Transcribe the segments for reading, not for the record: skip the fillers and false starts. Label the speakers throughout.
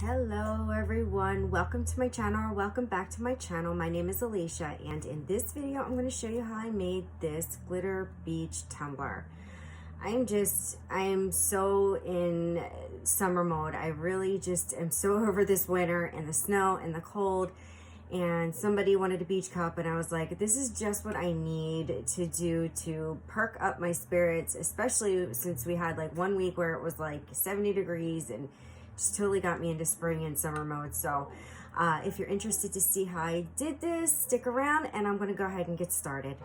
Speaker 1: Hello everyone, welcome to my channel, or welcome back to my channel. My name is Alicia, and in this video I'm going to show you how I made this glitter beach tumbler. I am so in summer mode. I really just am so over this winter and the snow and the cold, and somebody wanted a beach cup and I was like, this is just what I need to do to perk up my spirits, especially since we had like 1 week where it was like 70 degrees and just totally got me into spring and summer mode. So if you're interested to see how I did this, stick around and I'm going to go ahead and get started.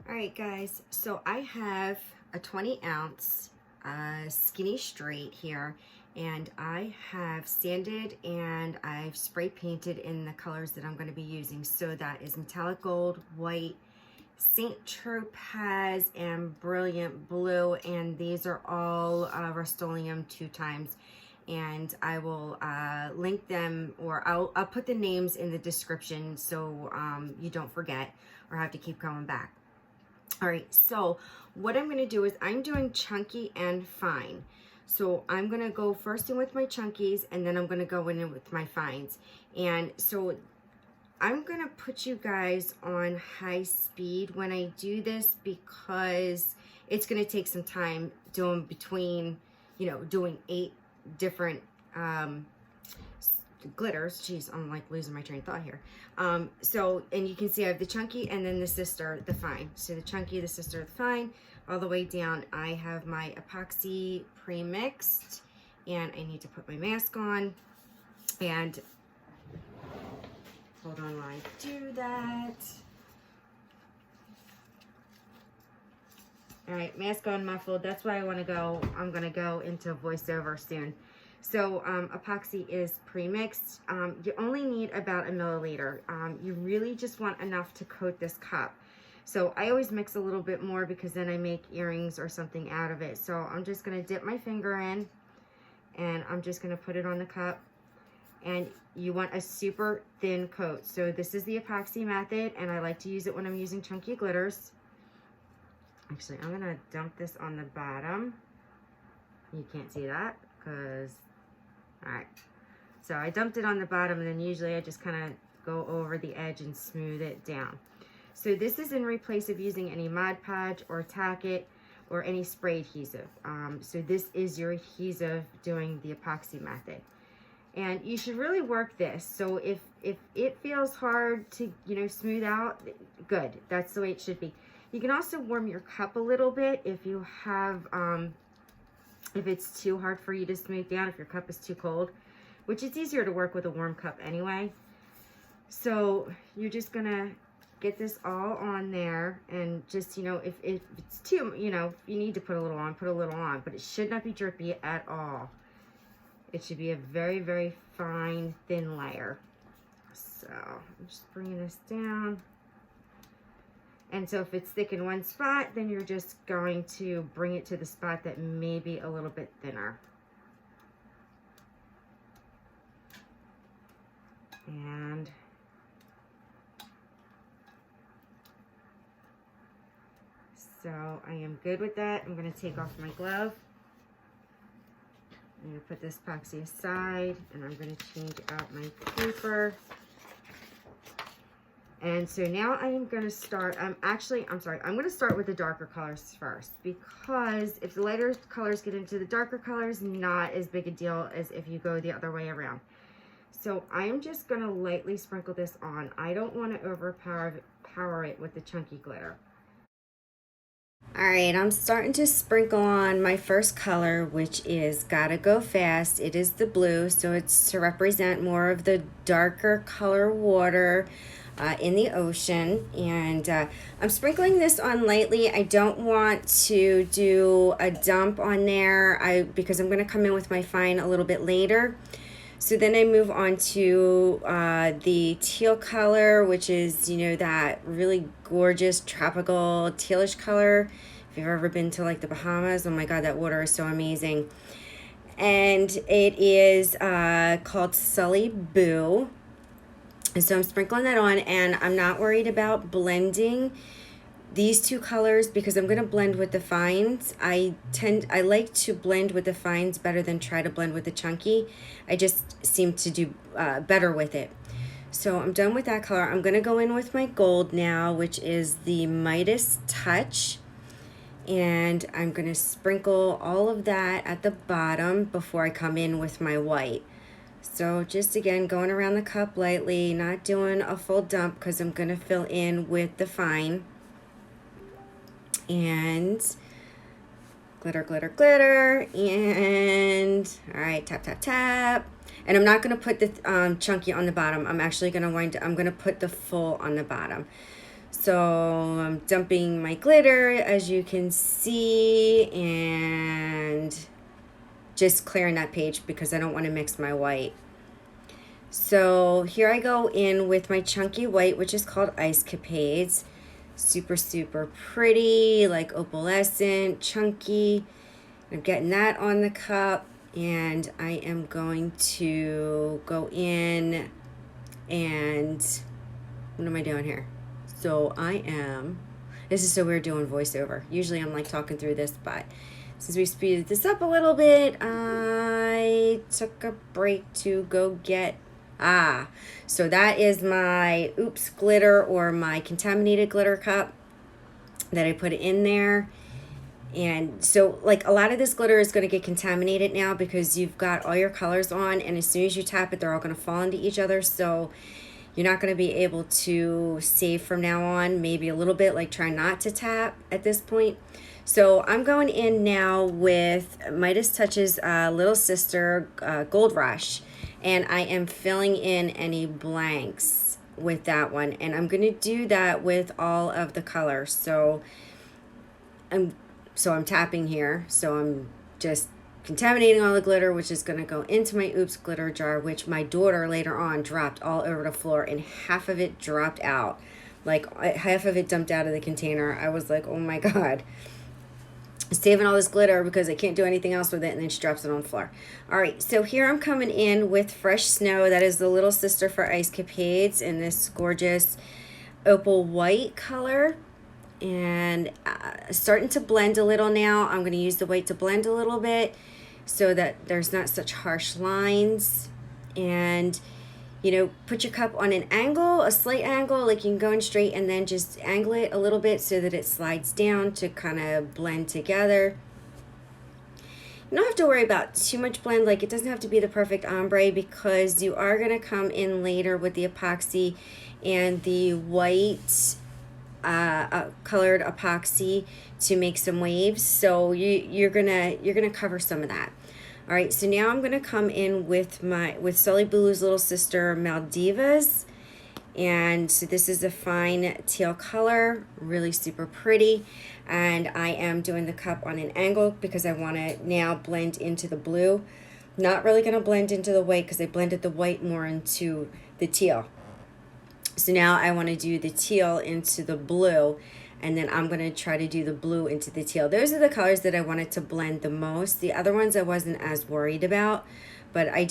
Speaker 1: Alright guys, so I have a 20-ounce skinny straight here, and I have sanded and I've spray painted in the colors that I'm going to be using. So that is metallic gold, white, Saint Tropaz, and brilliant blue, and these are all Rustoleum 2 times. And I will link them, or I'll put the names in the description so you don't forget or have to keep going back. All right, so what I'm going to do is I'm doing chunky and fine. So I'm going to go first in with my chunkies, and then I'm going to go in with my fines. And so I'm going to put you guys on high speed when I do this, because it's going to take some time doing doing 8 different glitters. Jeez, I'm like losing my train of thought here. So, and you can see I have the chunky and then the sister, the fine. So the chunky, the sister, the fine, all the way down. I have my epoxy pre-mixed, and I need to put my mask on. And hold on while I do that. All right, mask on, muffled. That's why I want to go. I'm going to go into voiceover soon. So epoxy is pre-mixed. You only need about 1 milliliter. You really just want enough to coat this cup. So I always mix a little bit more because then I make earrings or something out of it. So I'm just going to dip my finger in, and I'm just going to put it on the cup. And you want a super thin coat. So this is the epoxy method, and I like to use it when I'm using chunky glitters. Actually, I'm going to dump this on the bottom. You can't see that because... Alright, so I dumped it on the bottom, and then usually I just kind of go over the edge and smooth it down. So this is in replace of using any Mod Podge or Tack It or any spray adhesive. So this is your adhesive doing the epoxy method. And you should really work this. So if it feels hard to, smooth out, good. That's the way it should be. You can also warm your cup a little bit if you have... if it's too hard for you to smooth down, if your cup is too cold, which it's easier to work with a warm cup anyway. So you're just gonna get this all on there, and just, if it's too, if you need to put a little on, put a little on, but it should not be drippy at all. It should be a very, very fine, thin layer. So I'm just bringing this down. And so if it's thick in one spot, then you're just going to bring it to the spot that may be a little bit thinner. And so I am good with that. I'm going to take off my glove. I'm going to put this epoxy aside, and I'm going to change out my paper. And so now I am going to start, I'm going to start with the darker colors first, because if the lighter colors get into the darker colors, not as big a deal as if you go the other way around. So I am just going to lightly sprinkle this on. I don't want to overpower it with the chunky glitter. Alright, I'm starting to sprinkle on my first color, which is Gotta Go Fast. It is the blue, so it's to represent more of the darker color water in the ocean. And I'm sprinkling this on lightly. I don't want to do a dump on there because I'm going to come in with my fine a little bit later. So then I move on to the teal color, which is, that really gorgeous tropical tealish color. If you've ever been to like the Bahamas, oh my God, that water is so amazing. and it is called Sully Boo. And so I'm sprinkling that on, and I'm not worried about blending these two colors because I'm going to blend with the fines. I like to blend with the fines better than try to blend with the chunky. I just seem to do better with it. So I'm done with that color. I'm going to go in with my gold now, which is the Midas Touch. And I'm going to sprinkle all of that at the bottom before I come in with my white. So just again, going around the cup lightly, not doing a full dump because I'm going to fill in with the fine. And glitter, glitter, glitter. And all right, tap, tap, tap. And I'm not going to put the chunky on the bottom. I'm actually going to I'm going to put the full on the bottom. So I'm dumping my glitter, as you can see, and just clearing that page because I don't want to mix my white. So here I go in with my chunky white, which is called Ice Capades. Super, super pretty, like opalescent, chunky. I'm getting that on the cup, and I am going to go in and what am I doing here? So this is so weird doing voiceover. Usually I'm like talking through this, but since we speeded this up a little bit, I took a break to go get, so that is my oops glitter, or my contaminated glitter cup that I put in there. And so like a lot of this glitter is going to get contaminated now because you've got all your colors on, and as soon as you tap it, they're all going to fall into each other. So you're not going to be able to save from now on, maybe a little bit, like try not to tap at this point. So I'm going in now with Midas Touch's little sister, Gold Rush, and I am filling in any blanks with that one. And I'm going to do that with all of the colors. So I'm tapping here. So I'm just contaminating all the glitter, which is going to go into my oops glitter jar, which my daughter later on dropped all over the floor, and half of it dropped out. Like half of it dumped out of the container. I was like, oh my God. Saving all this glitter because I can't do anything else with it, and then she drops it on the floor. All right, so here I'm coming in with Fresh Snow. That is the little sister for Ice Capades in this gorgeous opal white color. And starting to blend a little now. I'm going to use the white to blend a little bit so that there's not such harsh lines. And you know, put your cup on an angle, a slight angle, like you can go in straight, and then just angle it a little bit so that it slides down to kind of blend together. You don't have to worry about too much blend, like it doesn't have to be the perfect ombre, because you are going to come in later with the epoxy and the white colored epoxy to make some waves. So you're gonna cover some of that. All right, so now I'm gonna come in with Sully Boo's little sister, Maldivas. And so this is a fine teal color, really super pretty. And I am doing the cup on an angle because I want to now blend into the blue. Not really gonna blend into the white because I blended the white more into the teal. So now I want to do the teal into the blue, and then I'm going to try to do the blue into the teal. Those are the colors that I wanted to blend the most. The other ones I wasn't as worried about, but I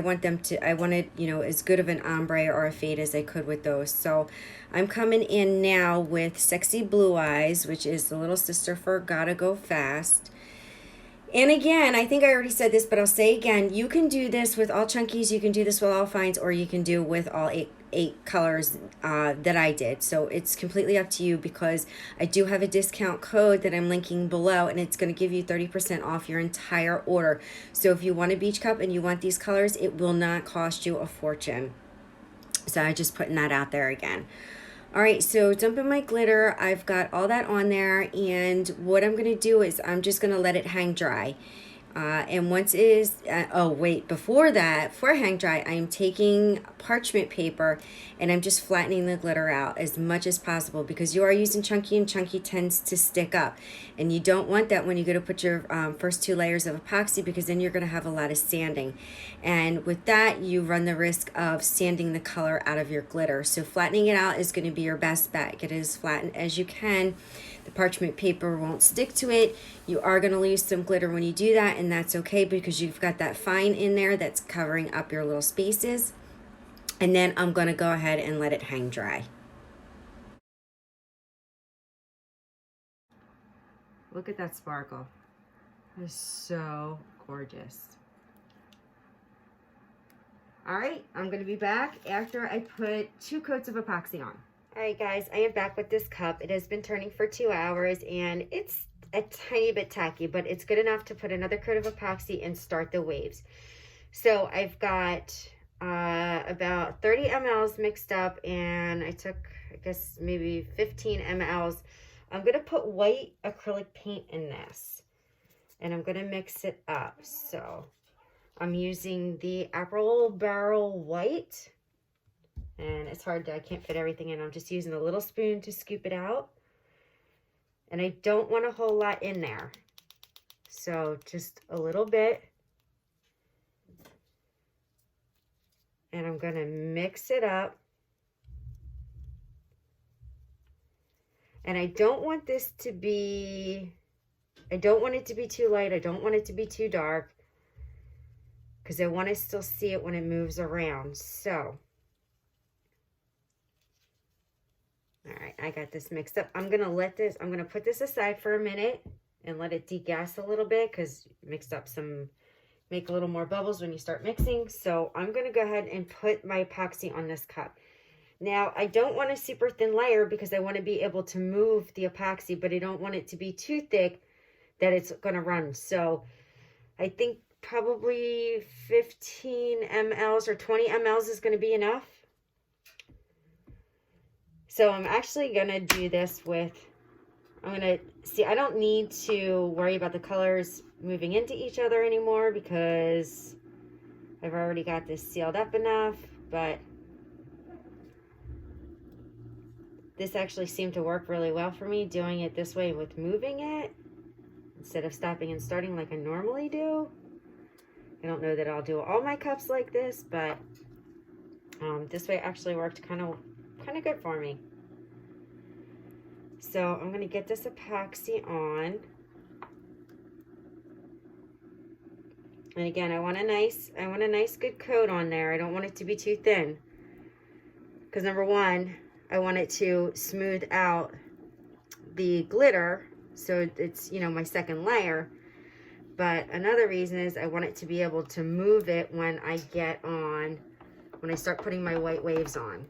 Speaker 1: wanted, you know, as good of an ombre or a fade as I could with those. So I'm coming in now with Sexy Blue Eyes, which is the little sister for Gotta Go Fast. And again, I think I already said this, but I'll say again, you can do this with all chunkies, you can do this with all fines, or you can do with all eight colors that I did. So it's completely up to you, because I do have a discount code that I'm linking below, and it's going to give you 30% off your entire order. So if you want a beach cup and you want these colors, it will not cost you a fortune. So I'm just putting that out there again. All right, so dumping my glitter, I've got all that on there, and what I'm going to do is I'm just going to let it hang dry. And once it is, before I hang dry, I'm taking parchment paper and I'm just flattening the glitter out as much as possible, because you are using chunky, and chunky tends to stick up. And you don't want that when you go to put your first 2 layers of epoxy, because then you're going to have a lot of sanding. And with that, you run the risk of sanding the color out of your glitter. So flattening it out is going to be your best bet. Get it as flattened as you can. The parchment paper won't stick to it. You are going to lose some glitter when you do that, and that's okay because you've got that fine in there that's covering up your little spaces. And then I'm going to go ahead and let it hang dry. Look at that sparkle. It's so gorgeous. All right, I'm going to be back after I put 2 coats of epoxy on. All right, guys, I am back with this cup. It has been turning for 2 hours, and it's a tiny bit tacky, but it's good enough to put another coat of epoxy and start the waves. So I've got about 30 mLs mixed up, and I took, I guess, maybe 15 mLs. I'm going to put white acrylic paint in this, and I'm going to mix it up. So I'm using the Apple Barrel White, and it's hard to, I can't fit everything in. I'm just using a little spoon to scoop it out, and I don't want a whole lot in there, so just a little bit. And I'm going to mix it up. And I don't want this to be, I don't want it to be too light. I don't want it to be too dark, because I want to still see it when it moves around. So, all right, I got this mixed up. I'm going to let this, I'm going to put this aside for a minute and let it degas a little bit, because mixed up some, make a little more bubbles when you start mixing. So I'm going to go ahead and put my epoxy on this cup. Now, I don't want a super thin layer because I want to be able to move the epoxy, but I don't want it to be too thick that it's going to run. So I think probably 15 mLs or 20 mLs is going to be enough. So I'm actually going to do this with, I'm going to see, I don't need to worry about the colors moving into each other anymore because I've already got this sealed up enough, but this actually seemed to work really well for me, doing it this way with moving it instead of stopping and starting like I normally do. I don't know that I'll do all my cups like this, but this way actually worked kind of good for me. So I'm going to get this epoxy on. And again, I want a nice good coat on there. I don't want it to be too thin, because number one, I want it to smooth out the glitter, so it's, you know, my second layer. But another reason is I want it to be able to move it when I get on, when I start putting my white waves on.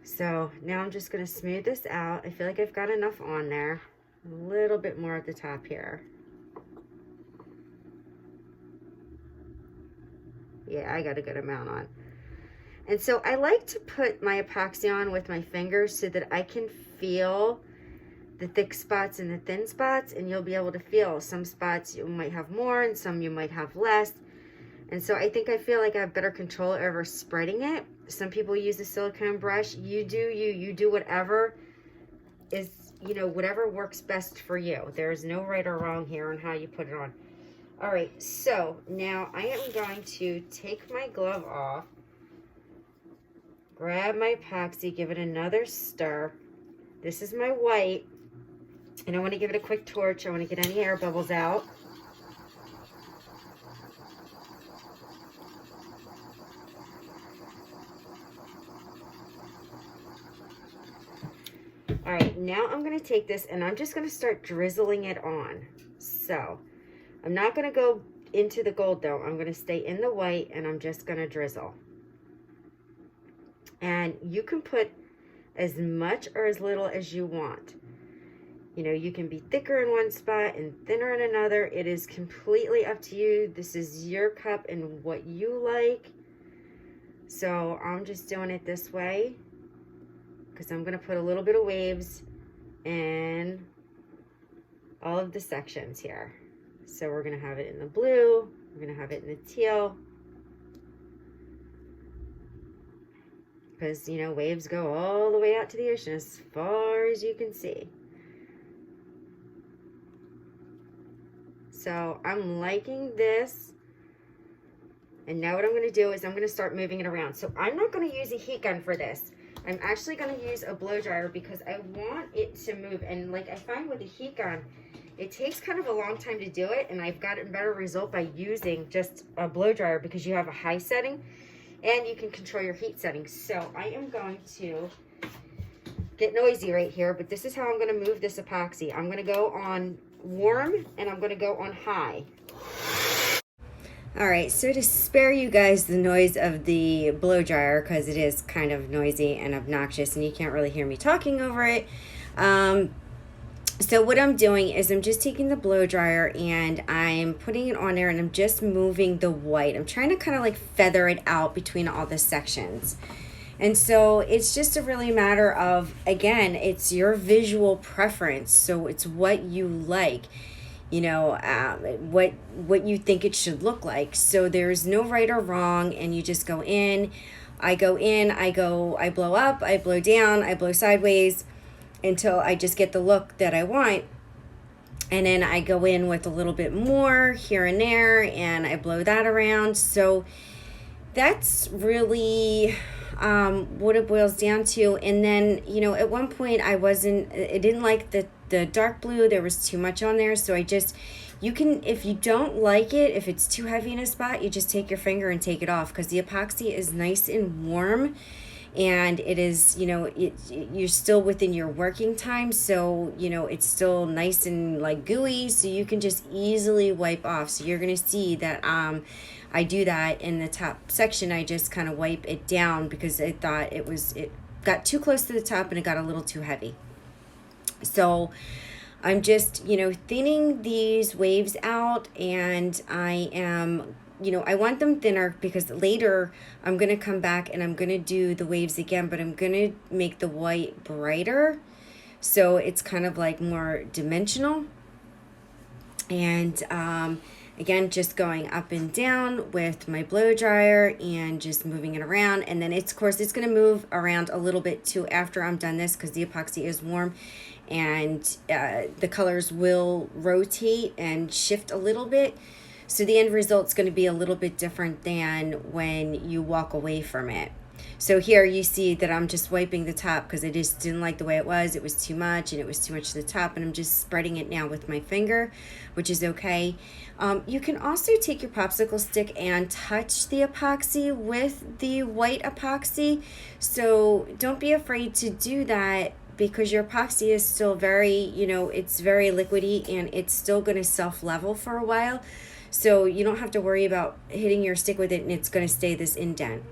Speaker 1: So now I'm just going to smooth this out. I feel like I've got enough on there. A little bit more at the top here. Yeah, I got a good amount on. And so I like to put my epoxy on with my fingers so that I can feel the thick spots and the thin spots, and you'll be able to feel some spots you might have more and some you might have less. And so I feel like I have better control over spreading it. Some people use a silicone brush. You do whatever is, you know, whatever works best for you. There is no right or wrong here on how you put it on. All right, so now I am going to take my glove off, grab my epoxy, give it another stir. This is my white, and I want to give it a quick torch. I want to get any air bubbles out. All right, now I'm going to take this and I'm just going to start drizzling it on. So I'm not going to go into the gold though. I'm going to stay in the white, and I'm just going to drizzle. And you can put as much or as little as you want. You know, you can be thicker in one spot and thinner in another. It is completely up to you. This is your cup and what you like. So I'm just doing it this way, because I'm going to put a little bit of waves in all of the sections here. So we're going to have it in the blue, we're going to have it in the teal, because, you know, waves go all the way out to the ocean as far as you can see. So I'm liking this. And now what I'm going to do is I'm going to start moving it around. So I'm not going to use a heat gun for this. I'm actually going to use a blow dryer because I want it to move. And like I find with a heat gun, it takes kind of a long time to do it, and I've gotten better result by using just a blow dryer because you have a high setting and you can control your heat settings. So I am going to get noisy right here, but this is how I'm going to move this epoxy. I'm going to go on warm and I'm going to go on high. All right, so to spare you guys the noise of the blow dryer, because it is kind of noisy and obnoxious and you can't really hear me talking over it, so what I'm doing is I'm just taking the blow dryer and I'm putting it on there and I'm just moving the white. I'm trying to kind of like feather it out between all the sections. And so it's just a really matter of, again, it's your visual preference. So it's what you like, you know, what you think it should look like. So there's no right or wrong, and you just go in, I blow up, I blow down, I blow sideways until I just get the look that I want. And then I go in with a little bit more here and there, and I blow that around. So that's really what it boils down to. And then, you know, at one point I didn't like the dark blue. There was too much on there. So you can, if you don't like it, if it's too heavy in a spot, you just take your finger and take it off, because the epoxy is nice and warm. And it is, you know, you're still within your working time. So, you know, it's still nice and like gooey. So you can just easily wipe off. So you're going to see that I do that in the top section. I just kind of wipe it down because I thought it got too close to the top and it got a little too heavy. So I'm just, you know, thinning these waves out, and I am, you know, I want them thinner because later I'm going to come back and I'm going to do the waves again, but I'm going to make the white brighter. So it's kind of like more dimensional. And again, just going up and down with my blow dryer and just moving it around. And then of course it's going to move around a little bit too after I'm done this, because the epoxy is warm, and the colors will rotate and shift a little bit. So the end result's going to be a little bit different than when you walk away from it. So here you see that I'm just wiping the top because I just didn't like the way it was. It was too much, and it was too much to the top, and I'm just spreading it now with my finger, which is okay. You can also take your popsicle stick and touch the epoxy with the white epoxy. So don't be afraid to do that, because your epoxy is still very, you know, it's very liquidy, and it's still going to self-level for a while. So you don't have to worry about hitting your stick with it and it's going to stay this indent.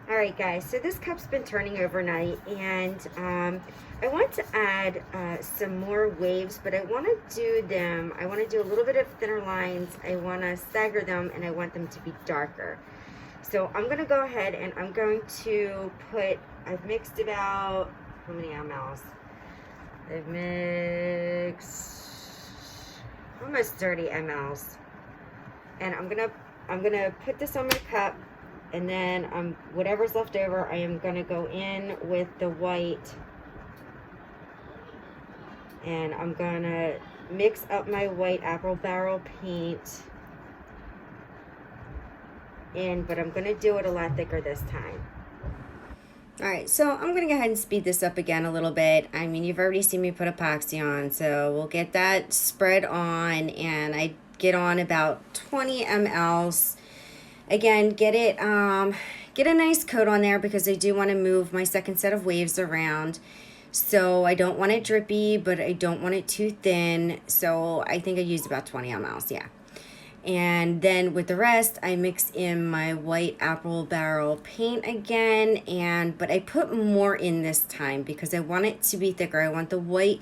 Speaker 1: All right, guys, so this cup's been turning overnight, and I want to add some more waves, but I want to do a little bit of thinner lines. I want to stagger them, and I want them to be darker. So I'm going to go ahead and I'm going to I've mixed about, how many mLs? I've mixed almost 30 mLs. And I'm gonna put this on my cup, and then whatever's left over, I am gonna go in with the white, and I'm gonna mix up my white apple barrel paint in, but I'm gonna do it a lot thicker this time. All right, so I'm gonna go ahead and speed this up again a little bit. I mean, you've already seen me put epoxy on, so we'll get that spread on, and I get on about 20 mLs. Again, get a nice coat on there, because I do want to move my second set of waves around. So I don't want it drippy, but I don't want it too thin. So I think I used about 20 mLs, yeah. And then with the rest, I mix in my white apple barrel paint again, but I put more in this time because I want it to be thicker. I want the white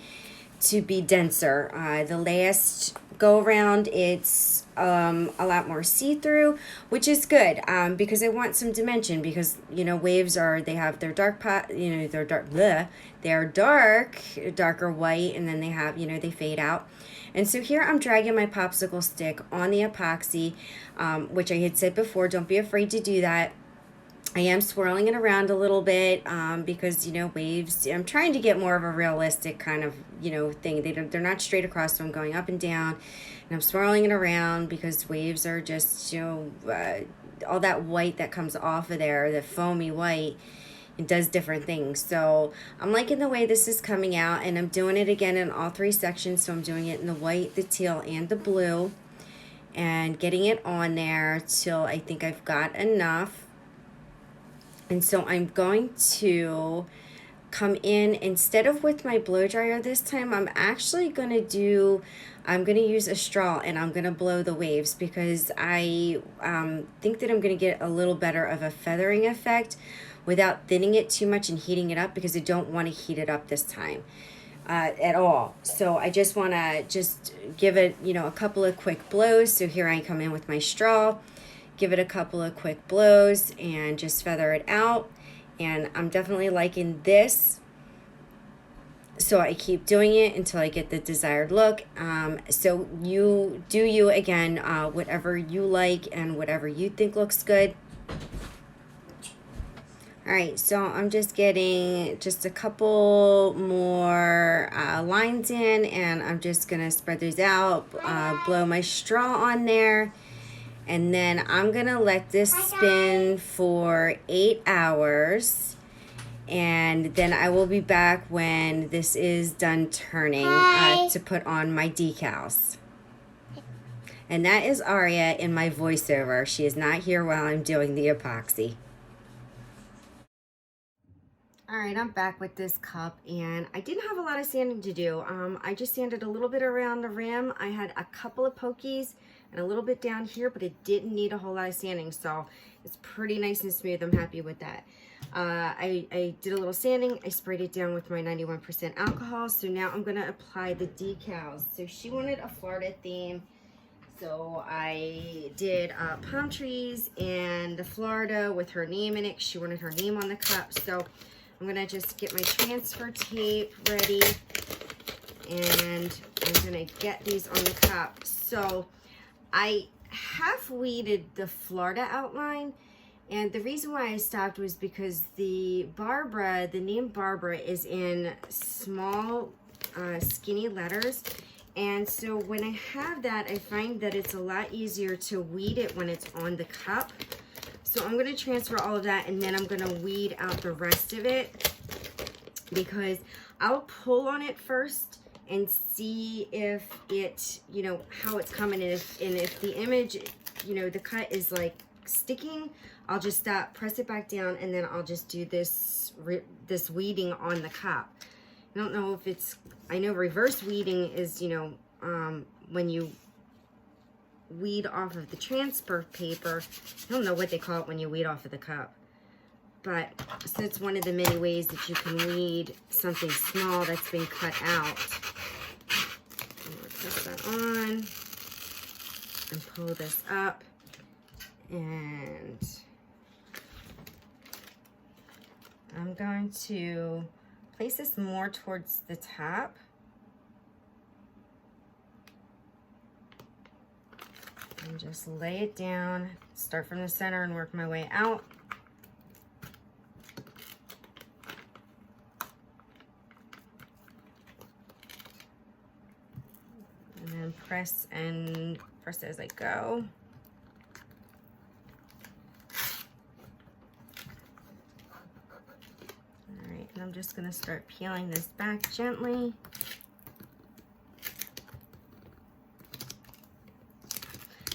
Speaker 1: to be denser. The last go around, it's a lot more see-through, which is good, because I want some dimension, because, you know, waves they have their dark pot, you know, they're darker white, and then they have, you know, they fade out. And so here I'm dragging my popsicle stick on the epoxy, which I had said before, don't be afraid to do that. I am swirling it around a little bit because, you know, waves, I'm trying to get more of a realistic kind of, you know, thing. They're not straight across, so I'm going up and down, and I'm swirling it around because waves are just, you know, all that white that comes off of there, the foamy white, it does different things. So I'm liking the way this is coming out, and I'm doing it again in all three sections. So I'm doing it in the white, the teal, and the blue, and getting it on there till I think I've got enough. And so I'm going to come in, instead of with my blow dryer this time, I'm actually going to use a straw, and I'm going to blow the waves because I think that I'm going to get a little better of a feathering effect without thinning it too much and heating it up, because I don't want to heat it up this time at all. So I just want to just give it, you know, a couple of quick blows. So here I come in with my straw, give it a couple of quick blows and just feather it out. And I'm definitely liking this, so I keep doing it until I get the desired look. So you do you again, whatever you like and whatever you think looks good. All right, so I'm just getting just a couple more lines in, and I'm just gonna spread these out, blow my straw on there, and then I'm gonna let this spin for 8 hours, and then I will be back when this is done turning to put on my decals. And that is Aria in my voiceover. She is not here while I'm doing the epoxy. All right, I'm back with this cup, and I didn't have a lot of sanding to do. I just sanded a little bit around the rim. I had a couple of pokies and a little bit down here, but it didn't need a whole lot of sanding, so it's pretty nice and smooth. I'm happy with that. I did a little sanding. I sprayed it down with my 91% alcohol, so now I'm gonna apply the decals. So she wanted a Florida theme, so I did palm trees and Florida with her name in it. She wanted her name on the cup, so I'm gonna just get my transfer tape ready, and I'm gonna get these on the cup. So I half weeded the Florida outline, and the reason why I stopped was because the name Barbara is in small skinny letters, and so when I have that, I find that it's a lot easier to weed it when it's on the cup. So I'm going to transfer all of that, and then I'm going to weed out the rest of it, because I'll pull on it first and see if it, you know, how it's coming, and if the image, you know, the cut is like sticking, I'll just stop, press it back down, and then I'll just do this weeding on the cup. I don't know if it's, I know reverse weeding is, you know, when you weed off of the transfer paper. I don't know what they call it when you weed off of the cup, but so it's one of the many ways that you can weed something small that's been cut out. I'm gonna press that on and pull this up, and I'm going to place this more towards the top. And just lay it down, start from the center and work my way out. And then press as I go. All right, and I'm just gonna start peeling this back gently.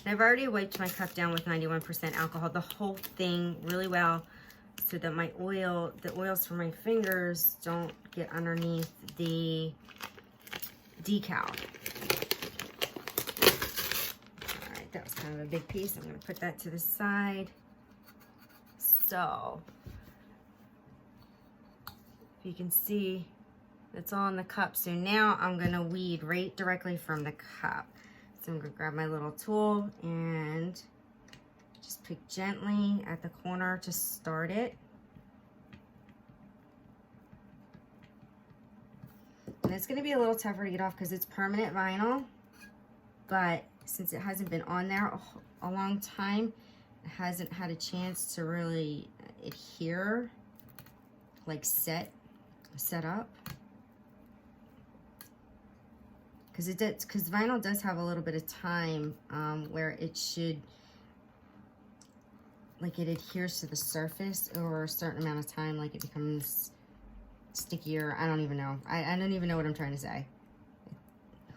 Speaker 1: I've already wiped my cup down with 91% alcohol, the whole thing really well, so that my the oils from my fingers don't get underneath the decal. All right, that was kind of a big piece. I'm going to put that to the side. So, if you can see, it's all in the cup. So now I'm going to weed right directly from the cup. So I'm going to grab my little tool and just pick gently at the corner to start it. And it's going to be a little tougher to get off because it's permanent vinyl, but since it hasn't been on there a long time, it hasn't had a chance to really adhere, like set up. Because vinyl does have a little bit of time where it should, like, it adheres to the surface over a certain amount of time, like it becomes stickier. I don't even know. I don't even know what I'm trying to say.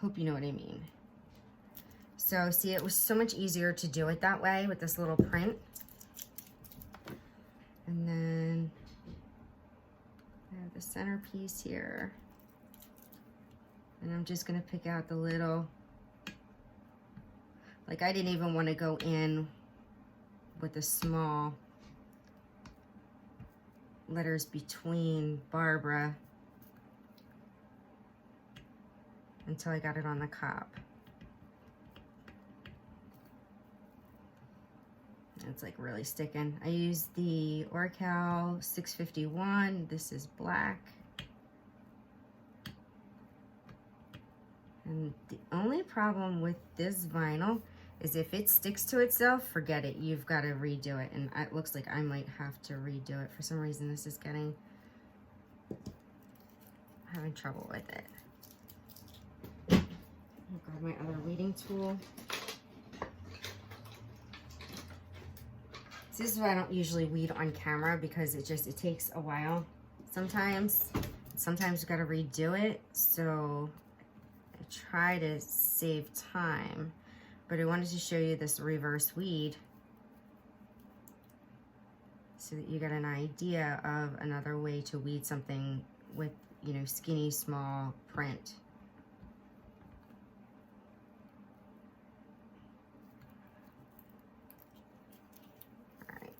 Speaker 1: Hope you know what I mean. So see, it was so much easier to do it that way with this little print. And then I have the centerpiece here. And I'm just gonna pick out the little, like I didn't even want to go in with the small letters between Barbara until I got it on the cup. It's like really sticking. I used the Orcal 651. This is black. And the only problem with this vinyl is if it sticks to itself, forget it. You've got to redo it. And it looks like I might have to redo it. For some reason, this is having trouble with it. I'll grab my other weeding tool. This is why I don't usually weed on camera, because it takes a while. Sometimes you gotta redo it. So I try to save time, but I wanted to show you this reverse weed so that you get an idea of another way to weed something with, you know, skinny, small print.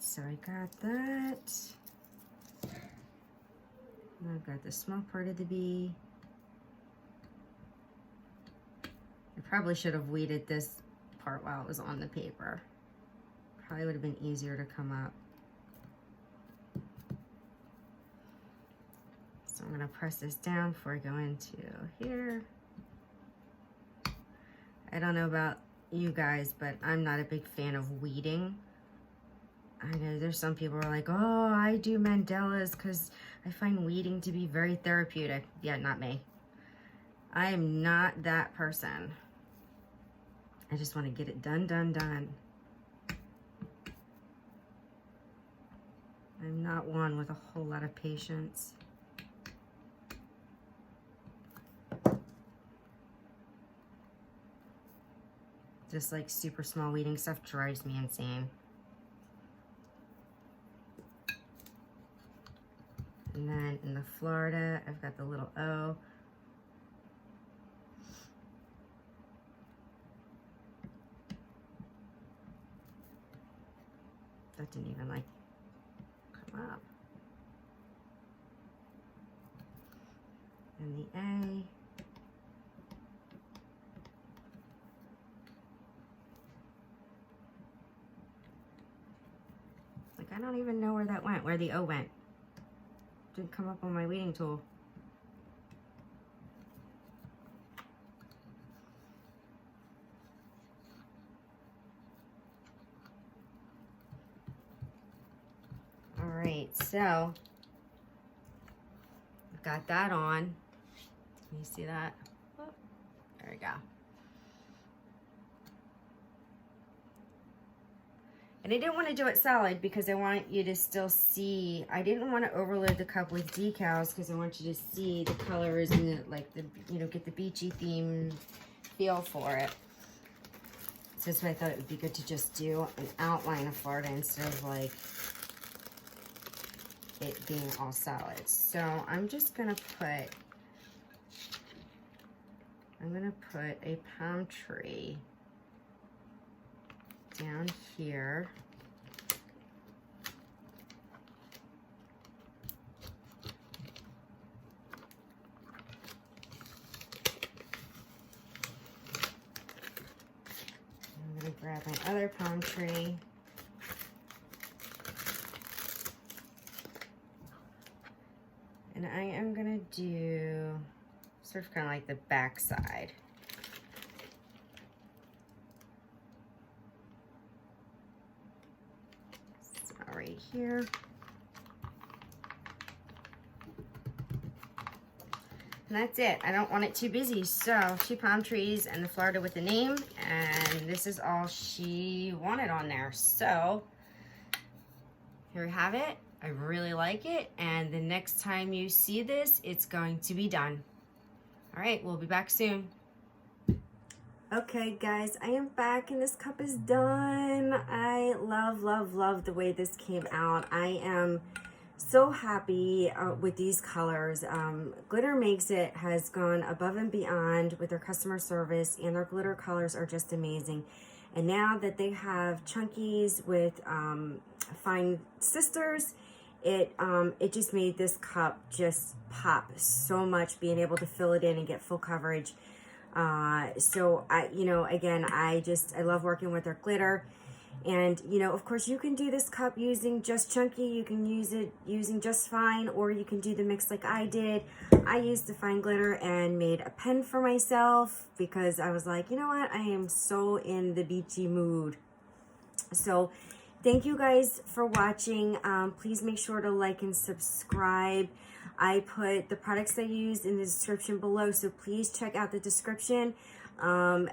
Speaker 1: So I got that. And I've got the small part of the bee. I probably should have weeded this part while it was on the paper. Probably would have been easier to come up. So I'm gonna press this down before I go into here. I don't know about you guys, but I'm not a big fan of weeding. I know there's some people who are like, oh, I do mandalas because I find weeding to be very therapeutic. Yeah, not me. I am not that person. I just want to get it done. I'm not one with a whole lot of patience. Just like super small weeding stuff drives me insane. And then in the Florida, I've got the little O. That didn't even like come up. And the A. Like, I don't even know where that went, where the O went. Didn't come up on my weeding tool. All right, so I've got that on. Can you see that? Oh, there we go. And I didn't want to do it solid because I want you to still see. I didn't want to overload the cup with decals because I want you to see the colors and get the beachy theme feel for it. So that's why I thought it would be good to just do an outline of Florida instead of like it being all solid. So I'm just gonna put a palm tree down here. I'm going to grab my other palm tree. And I am going to do sort of kind of like the back side. Right here. And that's it. I don't want it too busy. So 2 palm trees and the Florida with the name. And this is all she wanted on there. So here we have it. I really like it. And the next time you see this, it's going to be done. All right, we'll be back soon. Okay guys, I am back and this cup is done. I love, love, love the way this came out. I am so happy with these colors. Glitter Makes It has gone above and beyond with their customer service, and their glitter colors are just amazing. And now that they have chunkies with fine sisters, it just made this cup just pop so much, being able to fill it in and get full coverage. So I, you know, again, I love working with their glitter. And, you know, of course you can do this cup using just chunky, you can use it using just fine, or you can do the mix like I did. I used the fine glitter and made a pen for myself because I was like, you know what, I am so in the beachy mood. So thank you guys for watching. Please make sure to like and subscribe. I put the products I used in the description below, so please check out the description.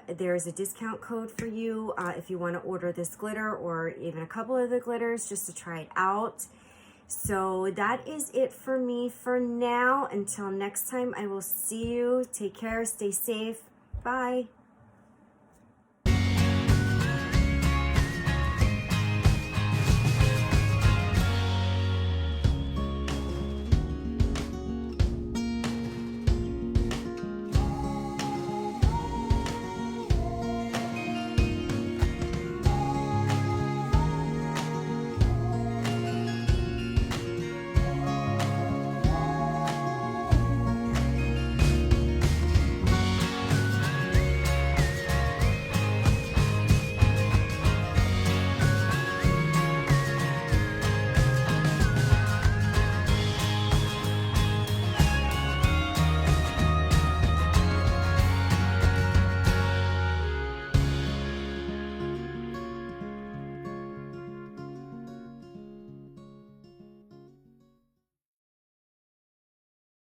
Speaker 1: There's a discount code for you if you want to order this glitter or even a couple of the glitters just to try it out. So that is it for me for now. Until next time, I will see you. Take care. Stay safe. Bye.